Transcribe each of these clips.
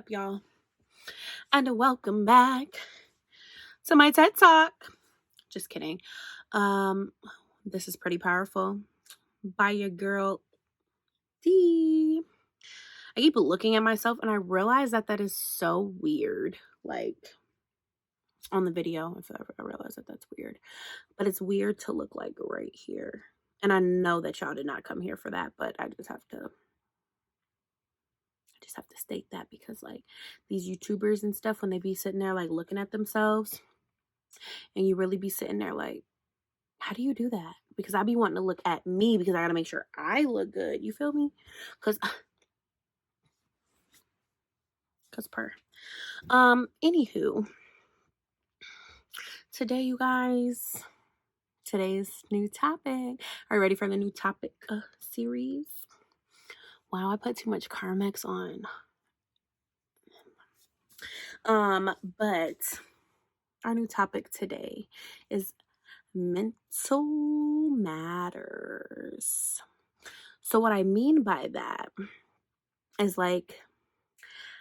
up, y'all? And welcome back to my TED Talk. Just kidding. This is Pretty Powerful by your girl D. I keep looking at myself and I realize that is so weird. Like on the video, if I realize that that's weird. But it's weird to look like right here. And I know that y'all did not come here for that, but I just have to state that because like these YouTubers and stuff, when they be sitting there like looking at themselves and you really be sitting there like, how do you do that? Because I be wanting to look at me because I got to make sure I look good. You feel me? Because anywho, today, you guys, today's new topic. Are you ready for the new topic series? Wow, I put too much Carmex on. But our new topic today is mental matters. So what I mean by that is like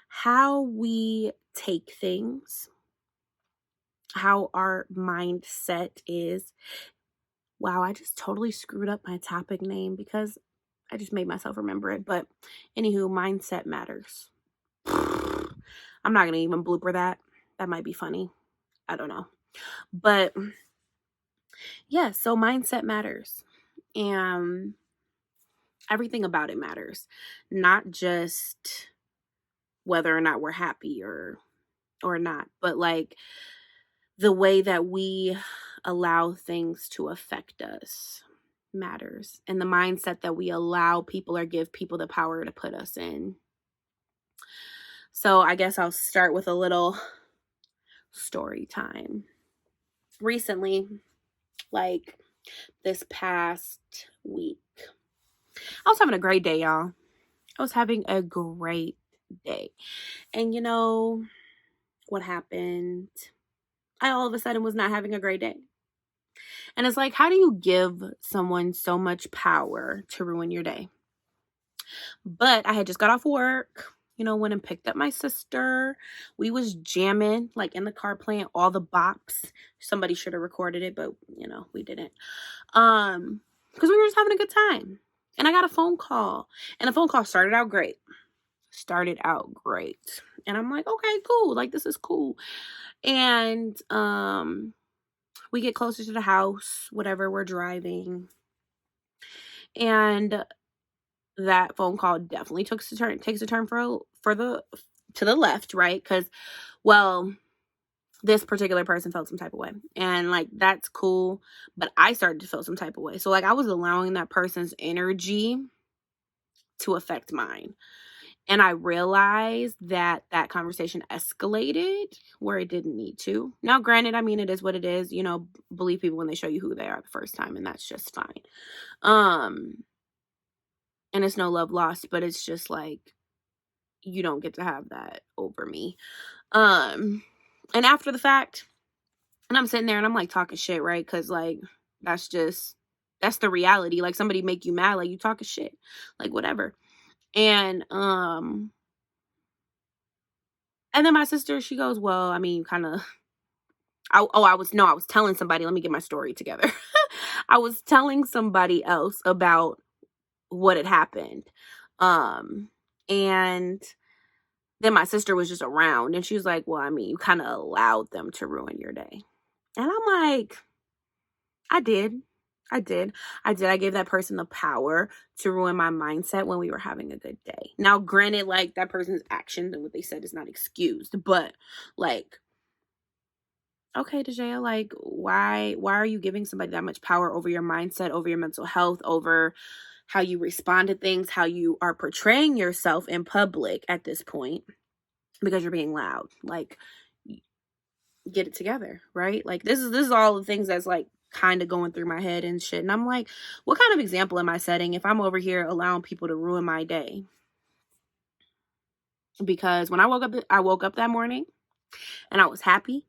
how we take things, how our mindset is. Wow, I just totally screwed up my topic name because I just made myself remember it. But anywho, mindset matters. I'm not going to even blooper that. That might be funny. I don't know. But yeah, so mindset matters. And everything about it matters. Not just whether or not we're happy or not, but like the way that we allow things to affect us matters. And the mindset that we allow people or give people the power to put us in. So I guess I'll start with a little story time. Recently, like this past week, I was having a great day, y'all. I was having a great day. And you know what happened? I all of a sudden was not having a great day. And it's like, how do you give someone so much power to ruin your day? But I had just got off work, went and picked up my sister. We was jamming, like in the car playing all the bops. Somebody should have recorded it, but we didn't. Because we were just having a good time. And I got a phone call. And the phone call started out great. And I'm like, okay, cool. Like, this is cool. And we get closer to the house, whatever, we're driving. And that phone call definitely takes a turn to the left, right? Because, well, this particular person felt some type of way. And like, that's cool. But I started to feel some type of way. So like, I was allowing that person's energy to affect mine. And I realized that conversation escalated where it didn't need to. Now, granted, I mean, it is what it is. Believe people when they show you who they are the first time, and that's just fine. And it's no love lost, but it's just like, you don't get to have that over me. And after the fact, and I'm sitting there and I'm like talking shit, right? Because like, that's the reality. Like, somebody make you mad, like, you talking shit, like, whatever. And then my sister, she goes, well, I mean, kind of, I was telling somebody, let me get my story together. I was telling somebody else about what had happened. And then my sister was just around and she was like, well, I mean, you kind of allowed them to ruin your day. And I'm like, I did. I gave that person the power to ruin my mindset when we were having a good day. Now, granted, like, that person's actions and what they said is not excused, but like, okay, Dejaya, like, why are you giving somebody that much power over your mindset, over your mental health, over how you respond to things, how you are portraying yourself in public at this point? Because you're being loud. Like, get it together, right? Like, this is all the things that's like kind of going through my head and shit. And I'm like, what kind of example am I setting if I'm over here allowing people to ruin my day? Because when I woke up that morning and I was happy.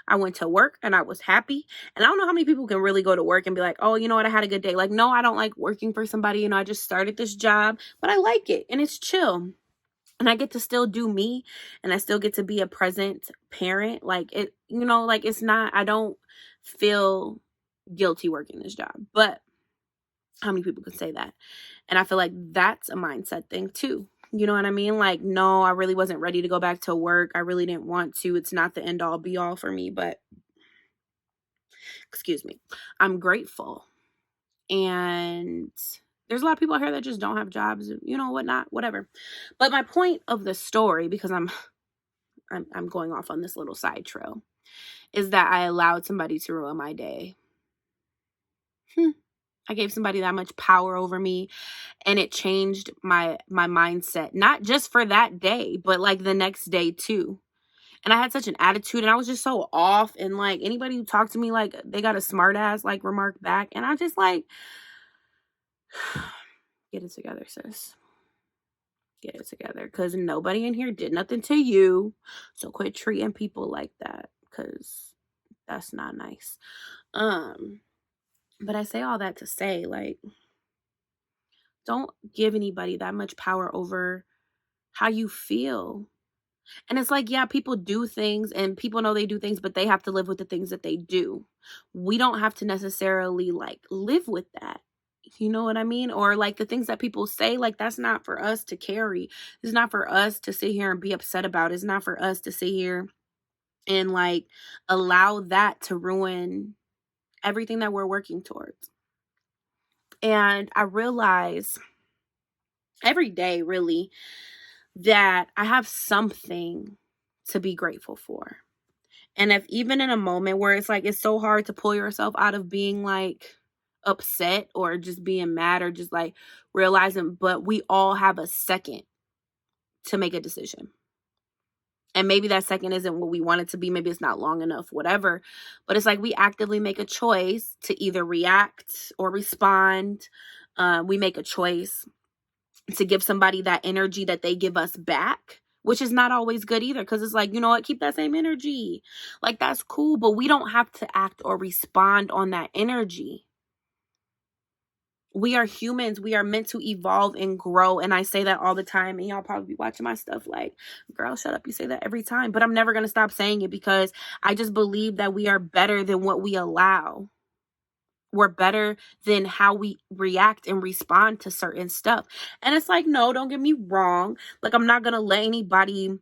I went to work and I was happy. And I don't know how many people can really go to work and be like, oh, you know what? I had a good day. Like, no, I don't like working for somebody. I just started this job, but I like it and it's chill. And I get to still do me, and I still get to be a present parent. Like it, like it's not, I don't feel guilty working this job. But how many people can say that? And I feel like that's a mindset thing too. You know what I mean? Like, no, I really wasn't ready to go back to work. I really didn't want to. It's not the end all be all for me, but excuse me, I'm grateful. And there's a lot of people out here that just don't have jobs, whatnot, whatever. But my point of the story, because I'm going off on this little side trail, is that I allowed somebody to ruin my day. I gave somebody that much power over me, and it changed my mindset, not just for that day, but like the next day too. And I had such an attitude, and I was just so off, and like anybody who talked to me like they got a smart ass like remark back, and I just like, get it together, sis. Get it together, because nobody in here did nothing to you. So quit treating people like that, because that's not nice. But I say all that to say, like, don't give anybody that much power over how you feel. And it's like, yeah, people do things and people know they do things, but they have to live with the things that they do. We don't have to necessarily like live with that. You know what I mean? Or like the things that people say, like that's not for us to carry. It's not for us to sit here and be upset about. It's not for us to sit here and like allow that to ruin everything that we're working towards. And I realize every day, really, that I have something to be grateful for. And if even in a moment where it's like, it's so hard to pull yourself out of being like upset or just being mad or just like realizing, but we all have a second to make a decision. And maybe that second isn't what we want it to be. Maybe it's not long enough, whatever. But it's like we actively make a choice to either react or respond. We make a choice to give somebody that energy that they give us back, which is not always good either. Because it's like, you know what, keep that same energy. Like, that's cool. But we don't have to act or respond on that energy. We are humans. We are meant to evolve and grow. And I say that all the time. And y'all probably be watching my stuff like, girl, shut up. You say that every time. But I'm never going to stop saying it, because I just believe that we are better than what we allow. We're better than how we react and respond to certain stuff. And it's like, no, don't get me wrong. Like, I'm not going to let anybody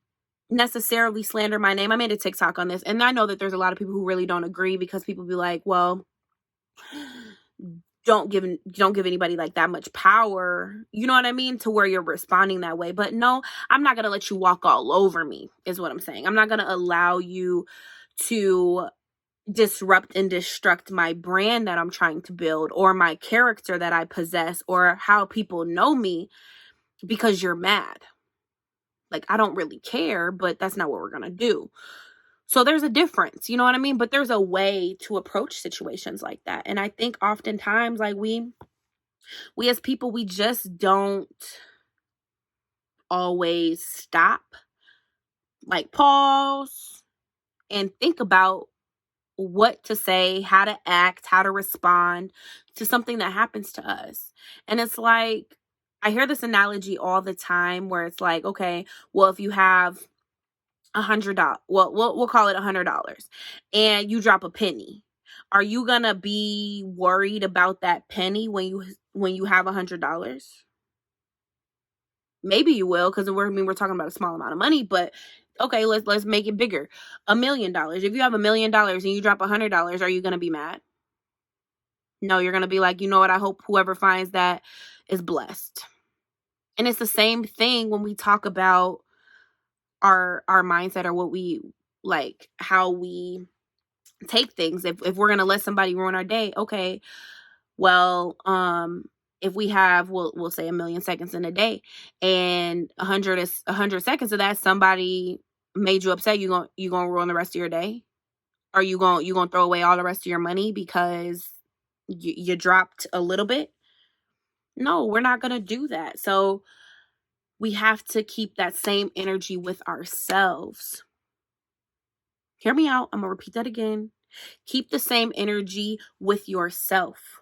necessarily slander my name. I made a TikTok on this. And I know that there's a lot of people who really don't agree, because people be like, well, don't give anybody like that much power, you know what I mean, to where you're responding that way. But no, I'm not going to let you walk all over me, is what I'm saying. I'm not going to allow you to disrupt and destruct my brand that I'm trying to build, or my character that I possess, or how people know me, because you're mad. Like, I don't really care, but that's not what we're going to do. So there's a difference, you know what I mean? But there's a way to approach situations like that. And I think oftentimes, like, we as people, we just don't always stop, like pause and think about what to say, how to act, how to respond to something that happens to us. And it's like, I hear this analogy all the time where it's like, okay, well, if you have $100, well, we'll call it $100, and you drop a penny, are you gonna be worried about that penny when you have $100? Maybe you will, because we're talking about a small amount of money, but okay, let's make it bigger. $1 million. If you have $1 million and you drop $100, are you gonna be mad? No, you're gonna be like, you know what? I hope whoever finds that is blessed. And it's the same thing when we talk about our mindset, or what we like, how we take things. If we're gonna let somebody ruin our day, okay, well, if we have, we'll say 1,000,000 seconds in a day, and 100 seconds of that somebody made you upset, you gonna ruin the rest of your day? Are you gonna throw away all the rest of your money because you dropped a little bit? No, we're not gonna do that. So we have to keep that same energy with ourselves. Hear me out. I'm gonna repeat that again. Keep the same energy with yourself.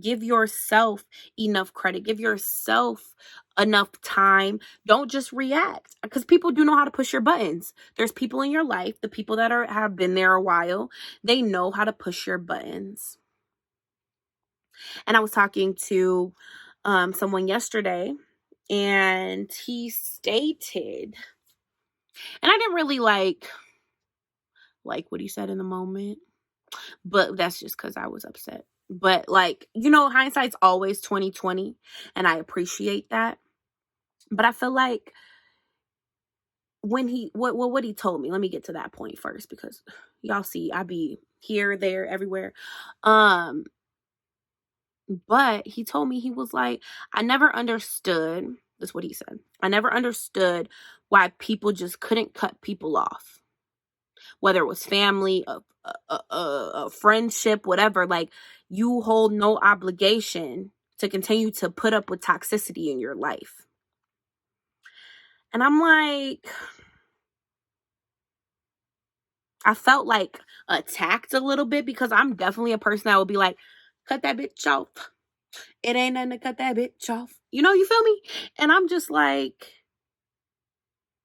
Give yourself enough credit. Give yourself enough time. Don't just react, because people do know how to push your buttons. There's people in your life, the people that have been there a while, they know how to push your buttons. And I was talking to someone yesterday, and he stated, and I didn't really like what he said in the moment, but that's just because I was upset. But like, hindsight's always 2020, and I appreciate that. But I feel like when what he told me, let me get to that point first, because y'all see I be here, there, everywhere. But he told me, he was like, I never understood, that's what he said. I never understood why people just couldn't cut people off. Whether it was family, a friendship, whatever, like, you hold no obligation to continue to put up with toxicity in your life. And I'm like, I felt like attacked a little bit, because I'm definitely a person that would be like, cut that bitch off. It ain't nothing to cut that bitch off. You feel me? And I'm just like,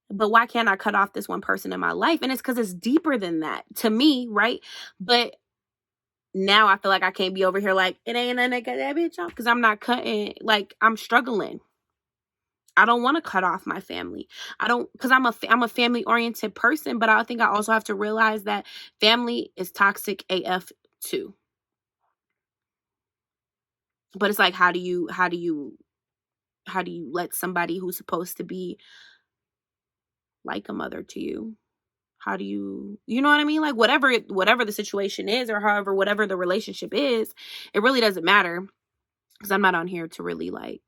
but why can't I cut off this one person in my life? And it's because it's deeper than that to me, right? But now I feel like I can't be over here like, it ain't nothing to cut that bitch off, because I'm not cutting, like, I'm struggling. I don't want to cut off my family. I don't, because I'm a family oriented person, but I think I also have to realize that family is toxic AF too. But it's like, how do you let somebody who's supposed to be like a mother to you, how do you know what I mean? Like, whatever the situation is, or however, whatever the relationship is, it really doesn't matter, because I'm not on here to really like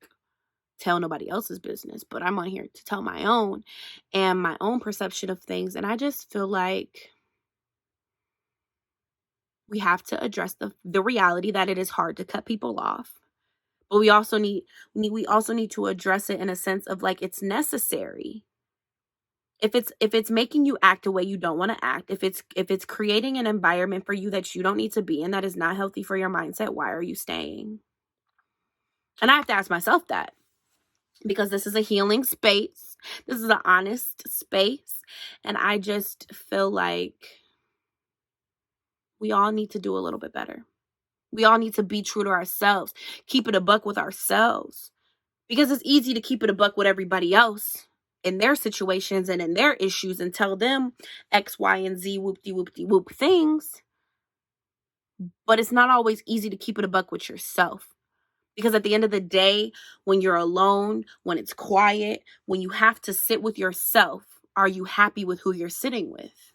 tell nobody else's business, but I'm on here to tell my own and my own perception of things. And I just feel like we have to address the reality that it is hard to cut people off. But we also need to address it in a sense of like, it's necessary. If it's making you act a way you don't want to act, if it's creating an environment for you that you don't need to be in, that is not healthy for your mindset, why are you staying? And I have to ask myself that, because this is a healing space. This is an honest space. And I just feel like we all need to do a little bit better. We all need to be true to ourselves, keep it a buck with ourselves, because it's easy to keep it a buck with everybody else in their situations and in their issues, and tell them X, Y, and Z whoop things. But it's not always easy to keep it a buck with yourself. Because at the end of the day, when you're alone, when it's quiet, when you have to sit with yourself, are you happy with who you're sitting with?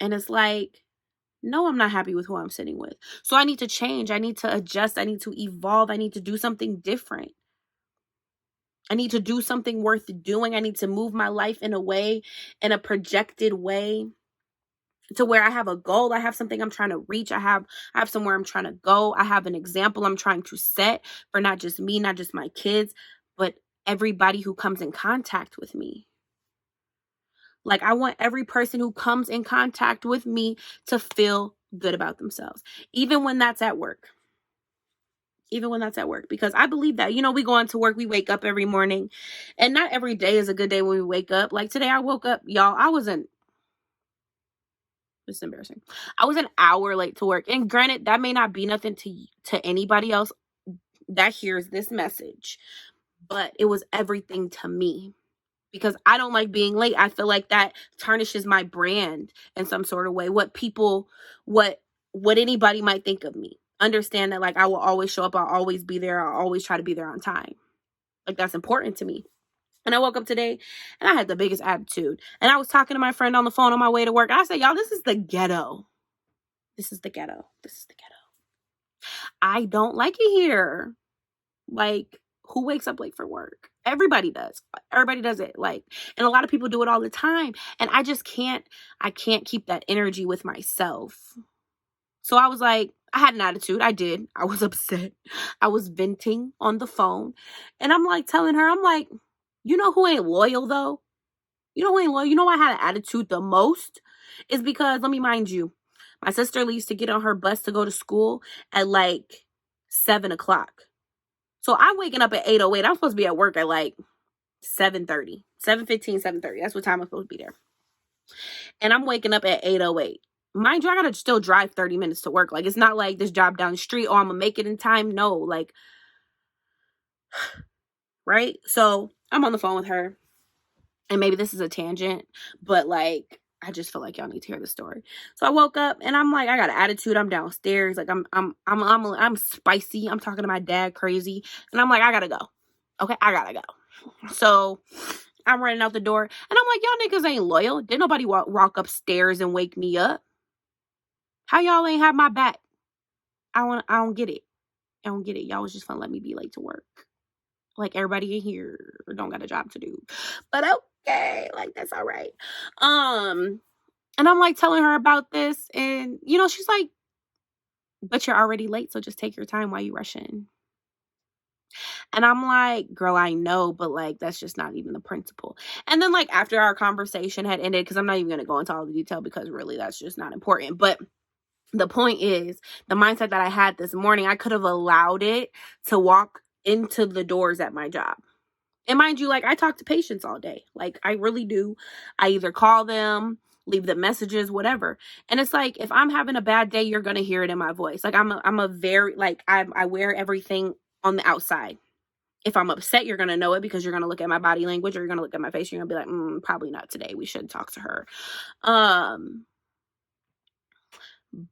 And it's like, no, I'm not happy with who I'm sitting with. So I need to change. I need to adjust. I need to evolve. I need to do something different. I need to do something worth doing. I need to move my life in a projected way, to where I have a goal. I have something I'm trying to reach. I have somewhere I'm trying to go. I have an example I'm trying to set for not just me, not just my kids, but everybody who comes in contact with me. Like, I want every person who comes in contact with me to feel good about themselves, even when that's at work. Because I believe that, we go into work, we wake up every morning, and not every day is a good day when we wake up. Like today, I woke up, y'all, it's embarrassing. I was an hour late to work. And granted, that may not be nothing to anybody else that hears this message, but it was everything to me, because I don't like being late. I feel like that tarnishes my brand in some sort of way. What anybody might think of me. Understand that, like, I will always show up. I'll always be there. I'll always try to be there on time. Like, that's important to me. And I woke up today and I had the biggest attitude. And I was talking to my friend on the phone on my way to work. And I said, y'all, this is the ghetto. This is the ghetto. I don't like it here. Like, who wakes up late for work? Everybody does. Everybody does it. Like, and a lot of people do it all the time. And I can't keep that energy with myself. So I was like, I had an attitude. I did. I was upset. I was venting on the phone. And I'm like telling her, I'm like, you know who ain't loyal though? You know who ain't loyal? You know why I had an attitude the most? Is because, let me mind you, My sister leaves to get on her bus to go to school at like 7 o'clock. So I'm waking up at 8:08. I'm supposed to be at work at like 7:30, 7:15, 7:30. That's what time I'm supposed to be there. And I'm waking up at 8:08. Mind you, I gotta still drive 30 minutes to work. Like, it's not like this job down the street, oh, I'm gonna make it in time. No, like, right? So I'm on the phone with her. And maybe this is a tangent, but like, I just feel like y'all need to hear the story. So I woke up and I'm like, I got an attitude. I'm downstairs. Like I'm spicy. I'm talking to my dad crazy. And I'm like, I gotta go. Okay, I gotta go. So I'm running out the door and I'm like, y'all niggas ain't loyal. Didn't nobody walk upstairs and wake me up. How y'all ain't have my back? I don't get it. I don't get it. Y'all was just gonna let me be late to work. Like, everybody in here don't got a job to do. But okay, like, that's all right. And I'm like telling her about this, and she's like, but you're already late, so just take your time while you rush in. And I'm like, girl, I know, but like, that's just not even the principle. And then, like, after our conversation had ended, because I'm not even gonna go into all the detail because really that's just not important. But the point is, the mindset that I had this morning, I could have allowed it to walk into the doors at my job. And mind you, like, I talk to patients all day. Like, I really do. I either call them, leave them messages, whatever. And it's like, if I'm having a bad day, you're going to hear it in my voice. Like, I'm a very, like, I wear everything on the outside. If I'm upset, you're going to know it because you're going to look at my body language, or you're going to look at my face. You're going to be like, probably not today. We should talk to her.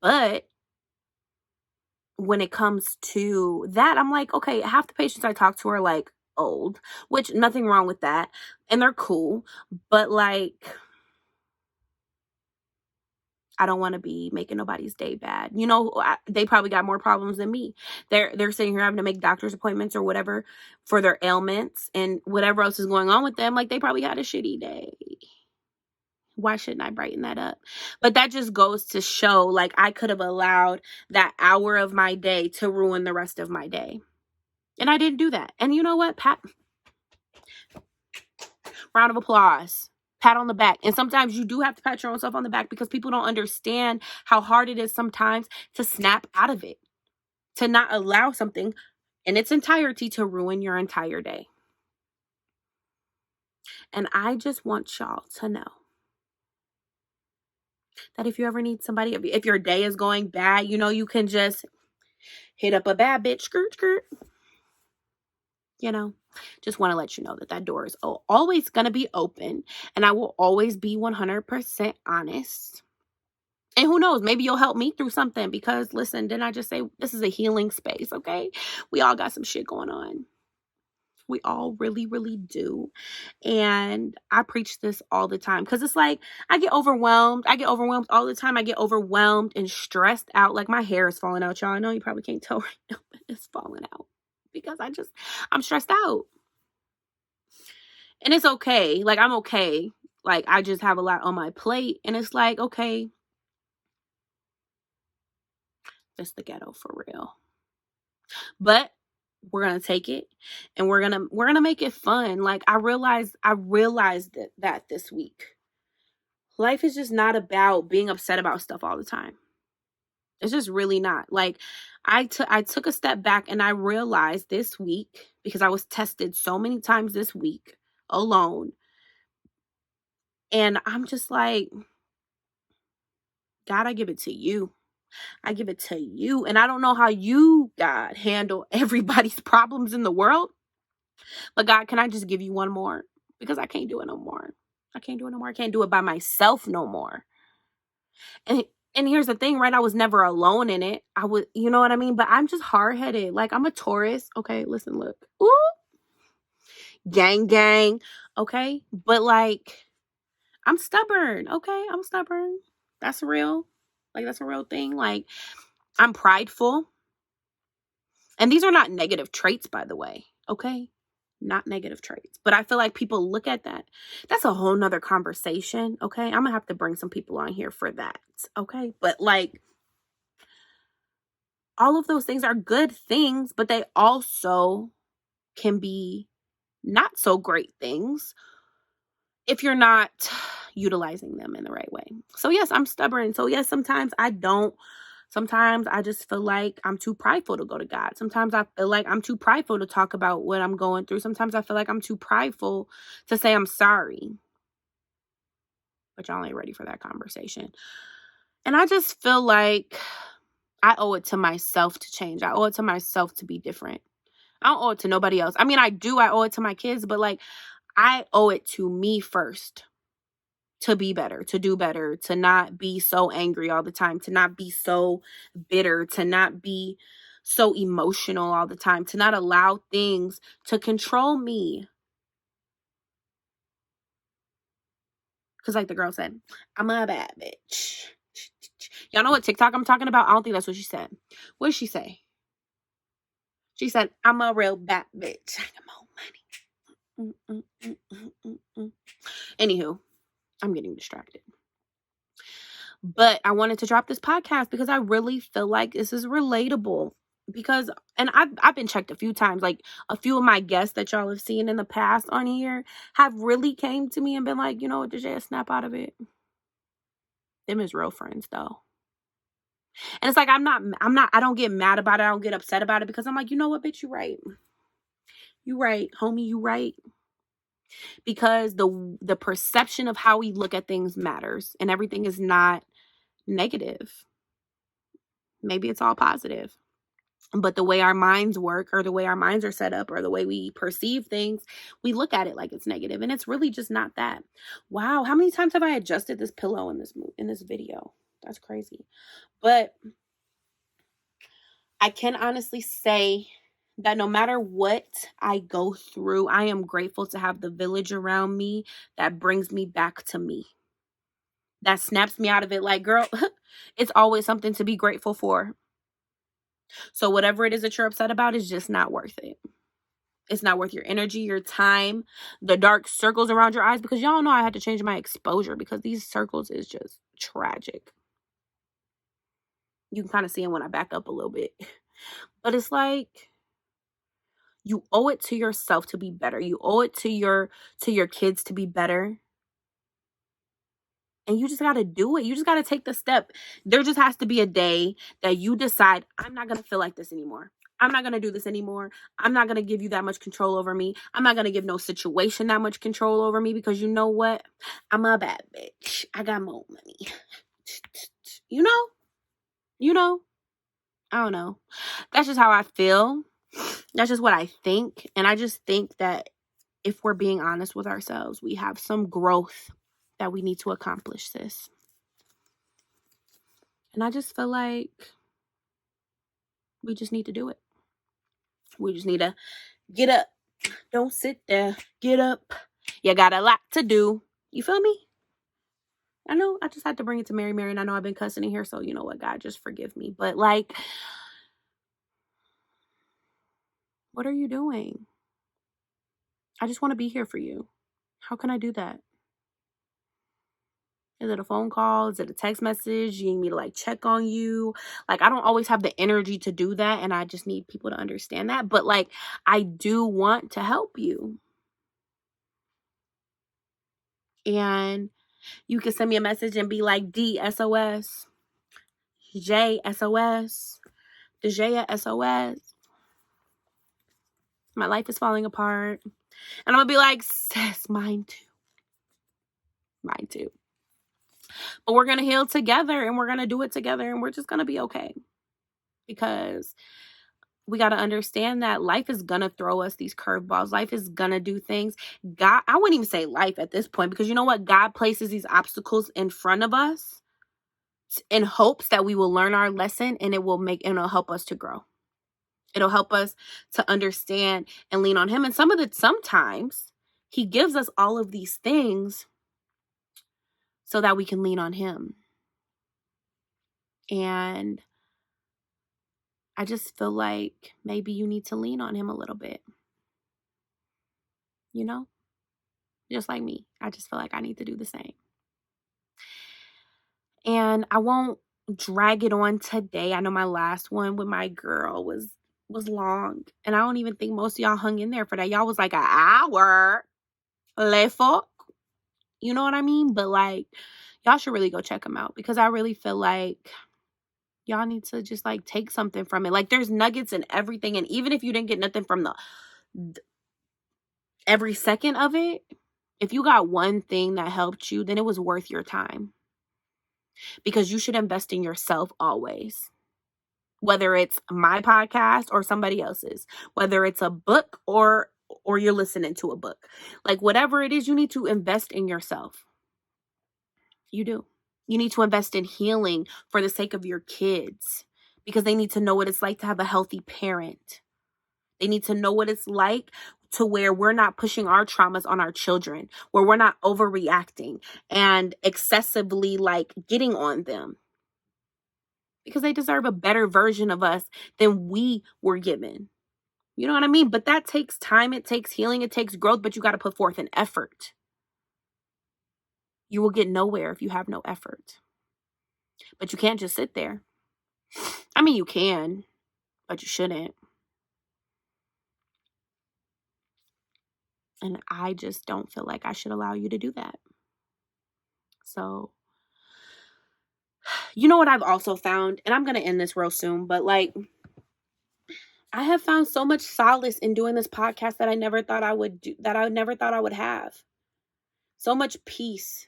But when it comes to that, I'm like, okay, half the patients I talk to are like old, which nothing wrong with that. And they're cool. But like, I don't want to be making nobody's day bad. They probably got more problems than me. They're sitting here having to make doctor's appointments or whatever for their ailments and whatever else is going on with them. Like, they probably had a shitty day. Why shouldn't I brighten that up? But that just goes to show, like, I could have allowed that hour of my day to ruin the rest of my day. And I didn't do that. And you know what? Round of applause. Pat on the back. And sometimes you do have to pat your own self on the back because people don't understand how hard it is sometimes to snap out of it. To not allow something in its entirety to ruin your entire day. And I just want y'all to know that if you ever need somebody, if your day is going bad, you can just hit up a bad bitch, skirt. Just want to let you know that door is always going to be open, and I will always be 100% honest. And who knows, maybe you'll help me through something because, listen, didn't I just say this is a healing space, okay? We all got some shit going on. We all really, really do. And I preach this all the time because it's like I get overwhelmed. I get overwhelmed all the time. I get overwhelmed and stressed out. Like, my hair is falling out, y'all. I know you probably can't tell right now, but it's falling out because I'm stressed out. And it's okay. Like, I'm okay. Like, I just have a lot on my plate. And it's like, okay, it's the ghetto for real. But we're going to take it and we're going to make it fun. Like, I realized that this week. Life is just not about being upset about stuff all the time. It's just really not. Like, I took a step back and I realized this week, because I was tested so many times this week alone. And I'm just like, God, I give it to you. I give it to you. And I don't know how you, God, handle everybody's problems in the world. But God, can I just give you one more? Because I can't do it no more. I can't do it no more. I can't do it by myself no more. And here's the thing, right? I was never alone in it. I was, you know what I mean? But I'm just hard-headed. Like, I'm a Taurus. Okay, listen, look. Ooh. Gang. Okay? But like, I'm stubborn. Okay? I'm stubborn. That's real. Like, that's a real thing. Like, I'm prideful. And these are not negative traits, by the way. Okay? Not negative traits. But I feel like people look at that. That's a whole nother conversation. Okay? I'm going to have to bring some people on here for that. Okay? But like, all of those things are good things, but they also can be not so great things if you're not, utilizing them in the right way. So yes, I'm stubborn. So yes, sometimes I don't. Sometimes I just feel like I'm too prideful to go to God. Sometimes I feel like I'm too prideful to talk about what I'm going through. Sometimes I feel like I'm too prideful to say I'm sorry. But y'all ain't ready for that conversation. And I just feel like I owe it to myself to change. I owe it to myself to be different. I don't owe it to nobody else. I mean, I do. I owe it to my kids, but like I owe it to me first to be better, to do better, to not be so angry all the time, to not be so bitter, to not be so emotional all the time, to not allow things to control me. Because like the girl said, I'm a bad bitch. Y'all know what TikTok I'm talking about? I don't think that's what she said. What did she say? She said, I'm a real bad bitch. I got more money. Anywho, I'm getting distracted. But I wanted to drop this podcast because I really feel like this is relatable. Because, and I've been checked a few times, like a few of my guests that y'all have seen in the past on here have really came to me and been like, you know what, did you snap out of it? Them is real friends though. And it's like, I don't get mad about it. I don't get upset about it because I'm like, you know what, bitch, you right. You right, homie, you right. Because the perception of how we look at things matters and everything is not negative. Maybe it's all positive. But the way our minds work or the way our minds are set up or the way we perceive things, we look at it like it's negative and it's really just not that. Wow, how many times have I adjusted this pillow in this video? That's crazy. But I can honestly say that no matter what I go through, I am grateful to have the village around me that brings me back to me. That snaps me out of it like, girl, it's always something to be grateful for. So whatever it is that you're upset about is just not worth it. It's not worth your energy, your time, the dark circles around your eyes, because y'all know I had to change my exposure because these circles is just tragic. You can kind of see them when I back up a little bit. But it's like you owe it to yourself to be better. You owe it to your kids to be better. And you just got to do it. You just got to take the step. There just has to be a day that you decide, I'm not going to feel like this anymore. I'm not going to do this anymore. I'm not going to give you that much control over me. I'm not going to give no situation that much control over me because you know what? I'm a bad bitch. I got more money. You know, I don't know. That's just how I feel. That's just what I think. And I just think that if we're being honest with ourselves, we have some growth that we need to accomplish this. And I just feel like we just need to do it. We just need to get up. Don't sit there. Get up. You got a lot to do. You feel me? I know I just had to bring it to Mary, and I know I've been cussing in here, so you know what, God, just forgive me. But like, what are you doing? I just want to be here for you. How can I do that? Is it a phone call? Is it a text message? You need me to like check on you? Like, I don't always have the energy to do that. And I just need people to understand that. But like, I do want to help you. And you can send me a message and be like, D, SOS. J, SOS. Dejaya, SOS. My life is falling apart. And I'm going to be like, sis, mine too. Mine too. But we're going to heal together and we're going to do it together and we're just going to be okay. Because we got to understand that life is going to throw us these curveballs. Life is going to do things. God, I wouldn't even say life at this point because you know what? God places these obstacles in front of us in hopes that we will learn our lesson and it'll help us to grow. It'll help us to understand and lean on him. And sometimes he gives us all of these things so that we can lean on him. And I just feel like maybe you need to lean on him a little bit. You know? Just like me. I just feel like I need to do the same. And I won't drag it on today. I know my last one with my girl was long. And I don't even think most of y'all hung in there for that. Y'all was like an hour. Le fuck. You know what I mean? But like, y'all should really go check them out because I really feel like y'all need to just like take something from it. Like there's nuggets in everything. And even if you didn't get nothing from every second of it, if you got one thing that helped you, then it was worth your time because you should invest in yourself always. Whether it's my podcast or somebody else's, whether it's a book or you're listening to a book. Like whatever it is, you need to invest in yourself. You do. You need to invest in healing for the sake of your kids because they need to know what it's like to have a healthy parent. They need to know what it's like to where we're not pushing our traumas on our children, where we're not overreacting and excessively like getting on them because they deserve a better version of us than we were given. You know what I mean? But that takes time. It takes healing. It takes growth, but you got to put forth an effort. You will get nowhere if you have no effort. But you can't just sit there. I mean, you can, but you shouldn't. And I just don't feel like I should allow you to do that. So, you know what I've also found, and I'm going to end this real soon, but like, I have found so much solace in doing this podcast that I never thought I would do, that I never thought I would have. So much peace.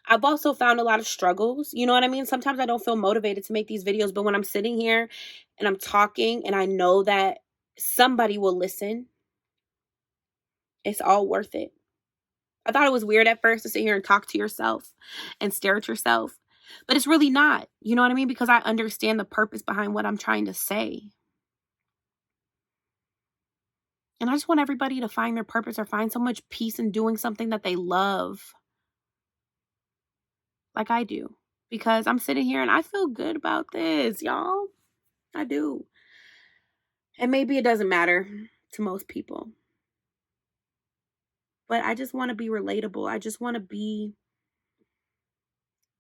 I've also found a lot of struggles. You know what I mean? Sometimes I don't feel motivated to make these videos, but when I'm sitting here and I'm talking and I know that somebody will listen, it's all worth it. I thought it was weird at first to sit here and talk to yourself and stare at yourself, but it's really not. You know what I mean? Because I understand the purpose behind what I'm trying to say. And I just want everybody to find their purpose or find so much peace in doing something that they love, like I do. Because I'm sitting here and I feel good about this, y'all. I do. And maybe it doesn't matter to most people. But I just want to be relatable. I just want to be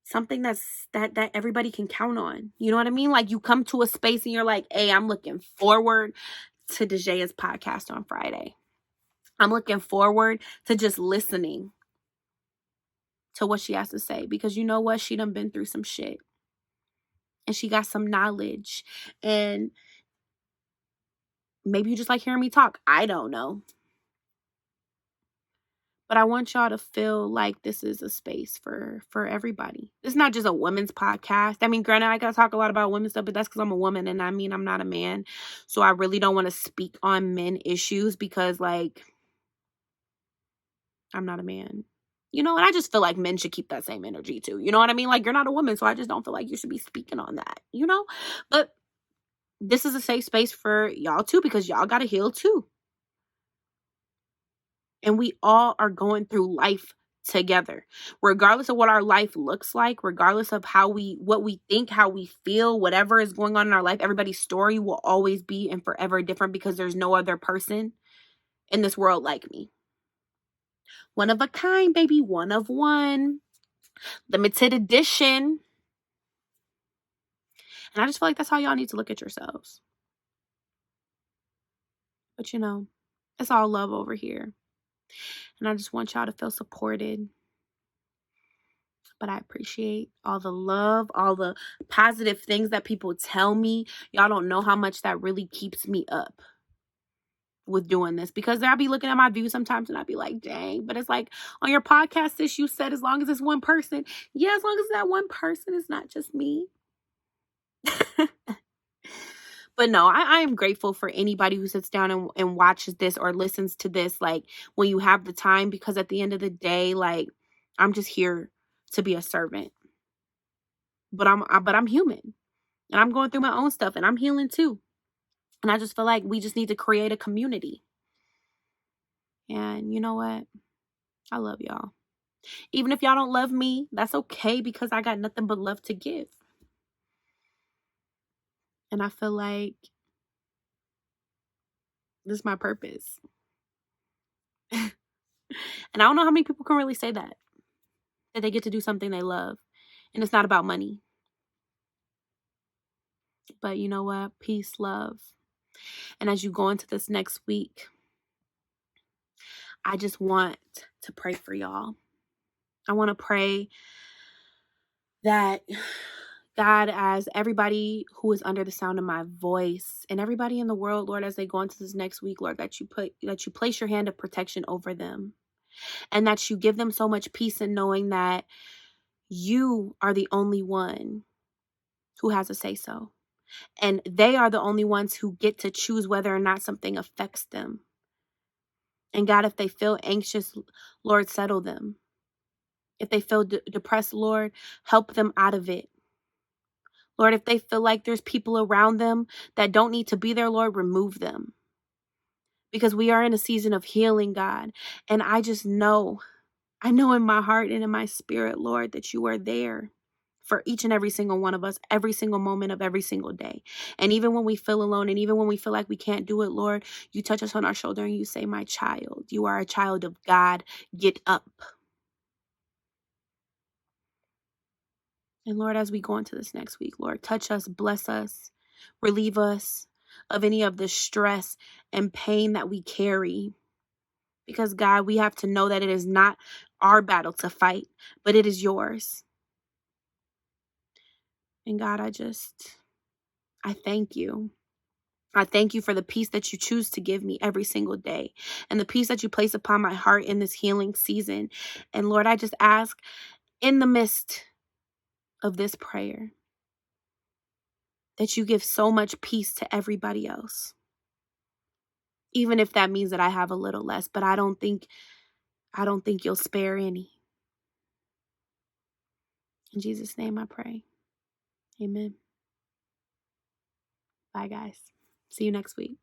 something that everybody can count on. You know what I mean? Like you come to a space and you're like, hey, I'm looking forward to DeJaya's podcast on Friday. I'm looking forward to just listening to what she has to say. Because you know what? She done been through some shit. And she got some knowledge. And maybe you just like hearing me talk. I don't know. But I want y'all to feel like this is a space for everybody. It's not just a women's podcast. I mean, granted, I gotta talk a lot about women's stuff, but that's because I'm a woman and I mean I'm not a man. So I really don't want to speak on men issues because like I'm not a man. You know, and I just feel like men should keep that same energy too. You know what I mean? Like you're not a woman, so I just don't feel like you should be speaking on that, you know? But this is a safe space for y'all too because y'all gotta heal too. And we all are going through life together. Regardless of what our life looks like, regardless of what we think, how we feel, whatever is going on in our life, everybody's story will always be and forever different because there's no other person in this world like me. One of a kind, baby, one of one. Limited edition. And I just feel like that's how y'all need to look at yourselves. But you know, it's all love over here. And I just want y'all to feel supported. But I appreciate all the love, all the positive things that people tell me. Y'all don't know how much that really keeps me up with doing this. Because I'll be looking at my views sometimes and I'll be like, dang. But it's like, on your podcast, sis, you said as long as it's one person. Yeah, as long as that one person is not just me. But no, I am grateful for anybody who sits down and watches this or listens to this, like, when you have the time. Because at the end of the day, like, I'm just here to be a servant. But I'm human. And I'm going through my own stuff and I'm healing too. And I just feel like we just need to create a community. And you know what? I love y'all. Even if y'all don't love me, that's okay because I got nothing but love to give. And I feel like this is my purpose. And I don't know how many people can really say that they get to do something they love. And it's not about money. But you know what? Peace, love. And as you go into this next week, I just want to pray for y'all. I want to pray that God, as everybody who is under the sound of my voice and everybody in the world, Lord, as they go into this next week, Lord, that you place your hand of protection over them, and that you give them so much peace in knowing that you are the only one who has a say so. And they are the only ones who get to choose whether or not something affects them. And God, if they feel anxious, Lord, settle them. If they feel depressed, Lord, help them out of it. Lord, if they feel like there's people around them that don't need to be there, Lord, remove them. Because we are in a season of healing, God. And I know in my heart and in my spirit, Lord, that you are there for each and every single one of us, every single moment of every single day. And even when we feel alone and even when we feel like we can't do it, Lord, you touch us on our shoulder and you say, my child, you are a child of God. Get up. And Lord, as we go into this next week, Lord, touch us, bless us, relieve us of any of the stress and pain that we carry. Because God, we have to know that it is not our battle to fight, but it is yours. And God, I thank you. I thank you for the peace that you choose to give me every single day and the peace that you place upon my heart in this healing season. And Lord, I just ask in the midst of this prayer that you give so much peace to everybody else. Even if that means that I have a little less, but I don't think you'll spare any. In Jesus' name I pray. Amen. Bye guys. See you next week.